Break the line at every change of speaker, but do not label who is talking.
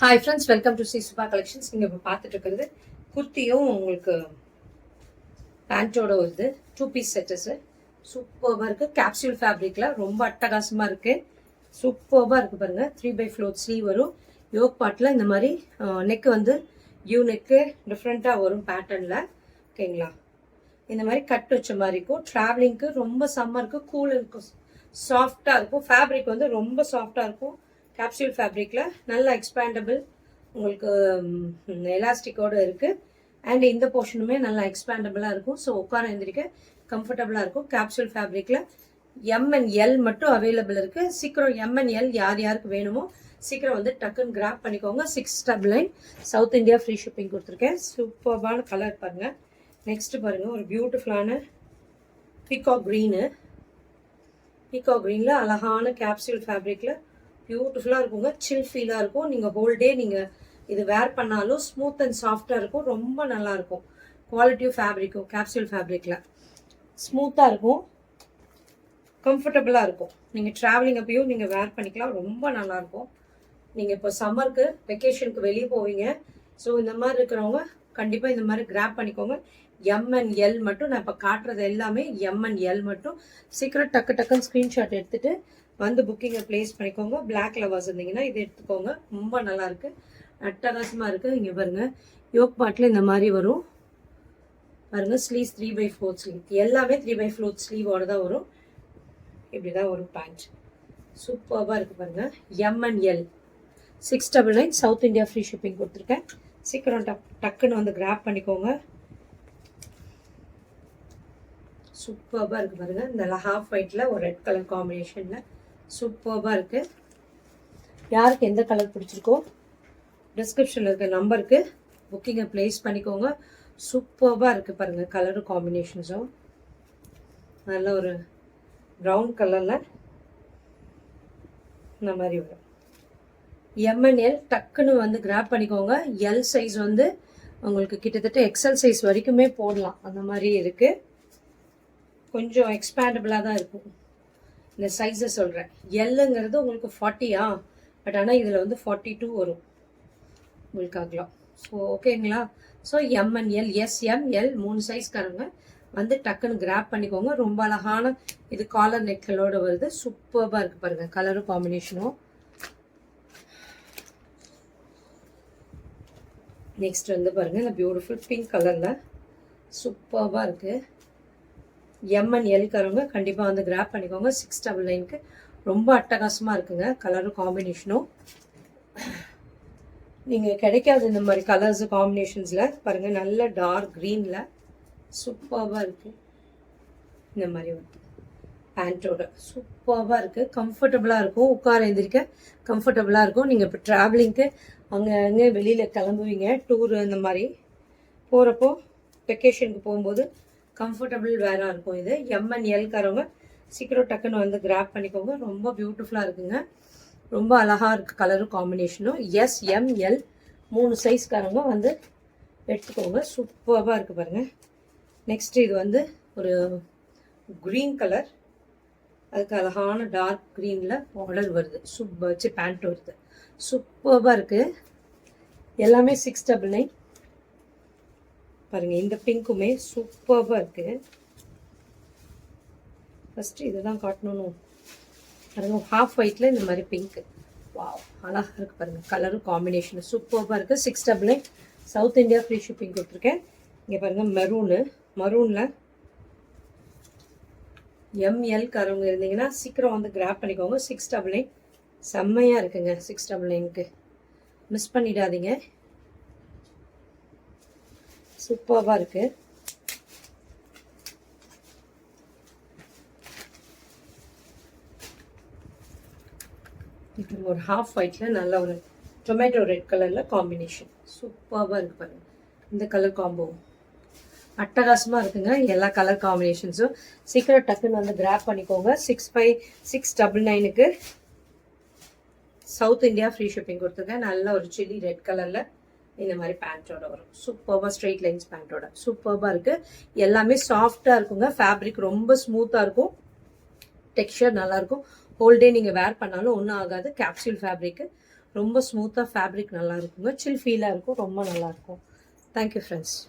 Hi friends, welcome to Subha collections. நீங்கள் இப்போ பார்த்துட்டு இருக்கிறது குர்த்தியும் உங்களுக்கு பேண்ட்டோட வருது. 2 பீஸ் செட்டஸு சூப்பராக இருக்குது. கேப்சூல் ஃபேப்ரிக்கில் ரொம்ப அட்டகாசமாக இருக்குது. சூப்பராக இருக்குது பாருங்கள். 3/4 ஸ்லீவ் வரும். யோக் பார்ட்டில் இந்த மாதிரி நெக்கு வந்து யூ நெக்கு டிஃப்ரெண்ட்டாக வரும் பேட்டர்னில். ஓகேங்களா? இந்த மாதிரி கட் வச்ச மாதிரி இருக்கும். ட்ராவலிங்க்கு ரொம்ப சம்மருக்கு கூல் இருக்கும், சாஃப்டாக இருக்கும். ஃபேப்ரிக் வந்து ரொம்ப சாஃப்டாக இருக்கும். கேப்சூல் ஃபேப்ரிக்கில் நல்லா எக்ஸ்பேண்டபிள், உங்களுக்கு எலாஸ்டிக்கோடு இருக்குது. அண்ட் இந்த போர்ஷனுமே நல்லா எக்ஸ்பேண்டபிளாக இருக்கும். ஸோ உட்கார எழுந்திரிக்க கம்ஃபர்டபுளாக இருக்கும். கேப்சூல் ஃபேப்ரிக்கில் எம் அண்ட் எல் மட்டும் அவைலபிள் இருக்குது. சீக்கிரம் எம் அண்ட் எல் யார் யாருக்கு வேணுமோ சீக்கிரம் வந்து டக்குன்னு கிராப் பண்ணிக்கோங்க. 699 சவுத் இந்தியா ஃப்ரீ ஷிப்பிங் கொடுத்துருக்கேன். சூப்பர்பான கலர் பாருங்கள். நெக்ஸ்ட் பாருங்கள், ஒரு பியூட்டிஃபுல்லான பீகாக் க்ரீனு. பீகாக் க்ரீனில் அழகான கேப்சூல் ஃபேப்ரிக்கில் பியூட்டிஃபுல்லாக இருக்குங்க. சில் ஃபீலாக இருக்கும். நீங்கள் ஹோல் டே நீங்கள் இது வேர் பண்ணாலும் ஸ்மூத் அண்ட் சாஃப்டாக இருக்கும். ரொம்ப நல்லாயிருக்கும். குவாலிட்டியும் ஃபேப்ரிக்கும் கேப்சூல் ஃபேப்ரிக்கில் ஸ்மூத்தாக இருக்கும், கம்ஃபர்டபுளாக இருக்கும். நீங்கள் ட்ராவலிங் அப்பயும் நீங்கள் வேர் பண்ணிக்கலாம். ரொம்ப நல்லாயிருக்கும். நீங்கள் இப்போ சம்மருக்கு வெக்கேஷனுக்கு வெளியே போவீங்க. ஸோ இந்த மாதிரி இருக்கிறவங்க கண்டிப்பாக இந்த மாதிரி கிராப் பண்ணிக்கோங்க. எம் அண்ட் எல் மட்டும் நான் இப்போ காட்டுறது எல்லாமே எம் அண்ட் எல் மட்டும். சீக்கிரம் டக்குன்னு ஸ்க்ரீன்ஷாட் எடுத்துகிட்டு வந்து புக்கிங்கை ப்ளேஸ் பண்ணிக்கோங்க. பிளாக் லவர்ஸ் இருந்தீங்கன்னா இது எடுத்துக்கோங்க. ரொம்ப நல்லா இருக்கு, அட்டகாசமாக இருக்குது. இங்கே பாருங்கள், யோக் பார்ட்டில் இந்த மாதிரி வரும் பாருங்கள். ஸ்லீவ்ஸ் 3/4 ஸ்லீவ், எல்லாமே 3/4 ஸ்லீவோட தான் வரும். இப்படி தான் வரும் பேண்ட். சூப்பராக இருக்குது பாருங்கள். M and L 699 south India free shipping கொடுத்துருக்கேன். சீக்கிரம் டக்குன்னு வந்து கிராப் பண்ணிக்கோங்க. சூப்பராக இருக்குது பாருங்கள். இந்த ஹாஃப் ஒயிட்டில் ஒரு ரெட் கலர் காம்பினேஷனில் சூப்பராக இருக்குது. யாருக்கு எந்த கலர் பிடிச்சிருக்கோ டிஸ்கிரிப்ஷனில் இருக்க நம்பருக்கு புக்கிங்கை ப்ளேஸ் பண்ணிக்கோங்க. சூப்பராக இருக்குது பாருங்கள். கலரும் காம்பினேஷன்ஸும் நல்ல ஒரு ப்ரௌன் கலரில் இந்த மாதிரி வரும். எம்என்எல் டக்குன்னு வந்து கிராப் பண்ணிக்கோங்க. எல் சைஸ் வந்து உங்களுக்கு கிட்டத்தட்ட எக்ஸல் சைஸ் வரைக்குமே போடலாம். அந்த மாதிரி இருக்குது. கொஞ்சம் எக்ஸ்பேண்டபிளாக தான் இருக்கும். இந்த சைஸை சொல்கிறேன். எல்லுங்கிறது உங்களுக்கு 40 பட் ஆனால் இதில் வந்து 42 வரும் உங்களுக்கு ஆகலாம். ஸோ ஓகேங்களா? So M and L, S M L 3 சைஸ்காரங்க வந்து டக்குன்னு கிராப் பண்ணிக்கோங்க. ரொம்ப அழகான இது காலர் நெக்களோட வருது. சூப்பராக இருக்குது பாருங்கள். கலரும் காம்பினேஷனும். நெக்ஸ்ட் வந்து பாருங்கள், இந்த பியூட்டிஃபுல் பிங்க் கலரில் சூப்பராக இருக்குது. எம் அண்ட் எல்காரவங்க கண்டிப்பாக வந்து கிராப் பண்ணிக்கோங்க. 699க்கு ரொம்ப அட்டகாசமாக இருக்குங்க. கலரும் காம்பினேஷனும் நீங்கள் கிடைக்காது இந்த மாதிரி கலர்ஸு காம்பினேஷன்ஸில் பாருங்கள். நல்ல டார்க் க்ரீனில் சூப்பராக இருக்குது. இந்த மாதிரி வந்து பேண்ட்டோட சூப்பராக இருக்குது. கம்ஃபர்டபுளாக இருக்கும். உட்கார எழுந்திரிக்க கம்ஃபர்டபுளாக இருக்கும். நீங்கள் இப்போ ட்ராவலிங்க்கு அங்கே வெளியில் கிளம்புவீங்க, டூரு இந்த மாதிரி போகிறப்போ, வெக்கேஷனுக்கு போகும்போது கம்ஃபர்டபுள் வேறாக இருக்கும். இது எம் அண்ட் எல்காரவங்க சீக்கிரம் டக்குன்னு வந்து கிராப் பண்ணிக்கோங்க. ரொம்ப பியூட்டிஃபுல்லாக இருக்குங்க. ரொம்ப அழகாக இருக்குது கலரும் காம்பினேஷனும். எஸ் எம் எல் 3 சைஸ்காரவங்க வந்து எடுத்துக்கோங்க. சூப்பராக இருக்குது பாருங்கள். நெக்ஸ்ட் இது வந்து ஒரு க்ரீன் கலர், அதுக்கு அழகான டார்க் க்ரீனில் மாடல் வருது. வச்சு பேண்ட் வருது. சூப்பராக இருக்குது. எல்லாமே 699 பாருங்கள். இந்த பிங்க்குமே சூப்பராக இருக்குது. ஃபஸ்ட்டு இதை தான் காட்டணும் பாருங்கள். ஹாஃப் ஒயிட்டில் இந்த மாதிரி பிங்க்கு, வாவ் அழகாக இருக்குது பாருங்கள். கலரும் காம்பினேஷன் சூப்பராக இருக்குது. 699 சவுத் இந்தியா ஃப்ரீ ஷிப்பிங் கொடுத்துருக்கேன். இங்கே பாருங்கள், மரூனில் எம்எல்காரவங்க இருந்தீங்கன்னா சீக்கிரம் வந்து கிராப் பண்ணிக்கோங்க. 699 செம்மையாக இருக்குங்க. 699க்கு மிஸ் பண்ணிடாதீங்க. சூப்பராக இருக்குது. இப்போ ஒரு ஹாஃப் ஒயிட்டில் நல்ல ஒரு டொமேட்டோ ரெட் கலரில் காம்பினேஷன் சூப்பராக இருக்குது பாருங்கள். இந்த கலர் காம்போ அட்டகாசமாக இருக்குங்க. எல்லா கலர் காம்பினேஷன்ஸும் சீக்கிரம் டக்குன்னு வந்து கிராப் பண்ணிக்கோங்க. 699க்கு சவுத் இந்தியா ஃப்ரீ ஷிப்பிங் கொடுத்துருக்கேன். நல்ல ஒரு சில்லி ரெட் கலரில் இந்த மாதிரி பேண்ட்டோட வரும். சூப்பராக ஸ்ட்ரெயிட் லைன்ஸ் பேண்ட்டோட சூப்பராக இருக்குது. எல்லாமே சாஃப்டாக இருக்குங்க. ஃபேப்ரிக் ரொம்ப ஸ்மூத்தாக இருக்கும். டெக்ஸ்சர் நல்லாயிருக்கும். ஹோல் டே நீங்கள் வேர் பண்ணாலும் ஒன்றும் ஆகாது. கேப்சூல் ஃபேப்ரிக்கு ரொம்ப ஸ்மூத்தாக ஃபேப்ரிக் நல்லா இருக்குங்க. சில் ஃபீலாக இருக்கும். ரொம்ப நல்லாயிருக்கும். Thank you friends.